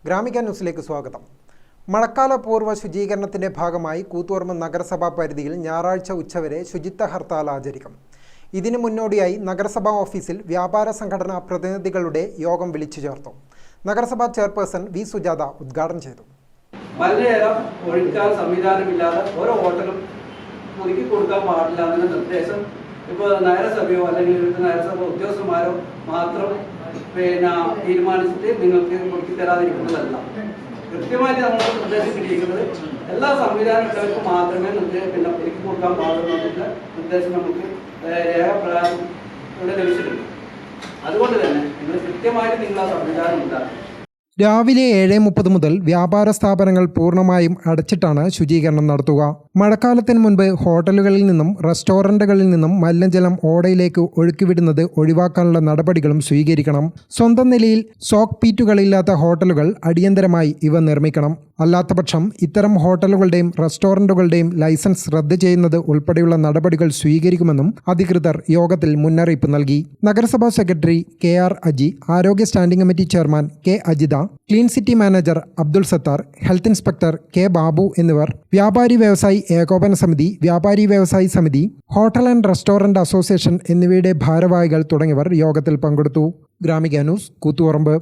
ഗ്രാമിക ന്യൂസിലേക്ക് സ്വാഗതം. മഴക്കാല പൂർവ്വ ശുചീകരണത്തിന്റെ ഭാഗമായി കൂത്തുപറമ്പ് നഗരസഭാ പരിധിയിൽ ഞായറാഴ്ച ഉച്ചവരെ ശുചിത്വ ഹർത്താൽ ആചരിക്കും. ഇതിനു മുന്നോടിയായി നഗരസഭാ ഓഫീസിൽ വ്യാപാര സംഘടനാ പ്രതിനിധികളുടെ യോഗം വിളിച്ചു ചേർത്തു. നഗരസഭാ ചെയർപേഴ്സൺ വി സുജാത ഉദ്ഘാടനം ചെയ്തു. മലിനജലം ഒഴിക്കാൻ സംവിധാനമില്ലാതെ ഓരോ ഹോട്ടലും ഒതുക്കി കൊടുക്കാൻ പാടില്ല എന്ന നിർദ്ദേശം ഇപ്പോൾ നഗരസഭയോ അല്ലെങ്കിൽ നഗരസഭ ഉദ്യോഗസ്ഥന്മാരോ മാത്രം തീരുമാനിച്ചിട്ട് നിങ്ങൾക്ക് കൊടുക്കി തരാതിരിക്കുന്നതല്ല. കൃത്യമായിട്ട് നമ്മൾ നിർദ്ദേശം കിട്ടിയിരിക്കുന്നത് എല്ലാ സംവിധാനങ്ങൾക്കും മാത്രമേ നമുക്ക് ഒതുക്കി കൊടുക്കാൻ പാടുള്ളൂ എന്നുള്ള നിർദ്ദേശം നമുക്ക് രേഖപ്രകാരം ഇവിടെ ലഭിച്ചിട്ടുണ്ട്. അതുകൊണ്ട് തന്നെ നിങ്ങൾ കൃത്യമായിട്ട് നിങ്ങൾ ആ സംവിധാനം ഉണ്ടാക്കും. രാവിലെ 7:30 മുതൽ വ്യാപാര സ്ഥാപനങ്ങൾ പൂർണ്ണമായും അടച്ചിട്ടാണ് ശുചീകരണം നടത്തുക. മഴക്കാലത്തിന് മുൻപ് ഹോട്ടലുകളിൽ നിന്നും റെസ്റ്റോറൻറ്റുകളിൽ നിന്നും മലിനജലം ഓടയിലേക്ക് ഒഴുക്കിവിടുന്നത് ഒഴിവാക്കാനുള്ള നടപടികളും സ്വീകരിക്കണം. സ്വന്തം നിലയിൽ സോക്ക് പീറ്റുകളില്ലാത്ത ഹോട്ടലുകൾ അടിയന്തരമായി ഇവ നിർമ്മിക്കണം. അല്ലാത്തപക്ഷം ഇത്തരം ഹോട്ടലുകളുടെയും റെസ്റ്റോറൻറ്റുകളുടെയും ലൈസൻസ് റദ്ദ് ചെയ്യുന്നത് ഉൾപ്പെടെയുള്ള നടപടികൾ സ്വീകരിക്കുമെന്നും അധികൃതർ യോഗത്തിൽ മുന്നറിയിപ്പ് നൽകി. നഗരസഭാ സെക്രട്ടറി KR അജി, ആരോഗ്യ standing committee chairman K Ajitha, clean city manager Abdul Sattar, health inspector K Babu എന്നിവർ, വ്യാപാരി വ്യവസായി ഏകോപന സമിതി, വ്യാപാരി വ്യവസായി സമിതി, ഹോട്ടൽ ആൻഡ് റെസ്റ്റോറന്റ് അസോസിയേഷൻ എന്നിവയുടെ ഭാരവാഹികൾ തുടങ്ങിയവർ യോഗത്തിൽ പങ്കെടുത്തു. ഗ്രാമിക ന്യൂസ്, കൂത്തുപറമ്പ്.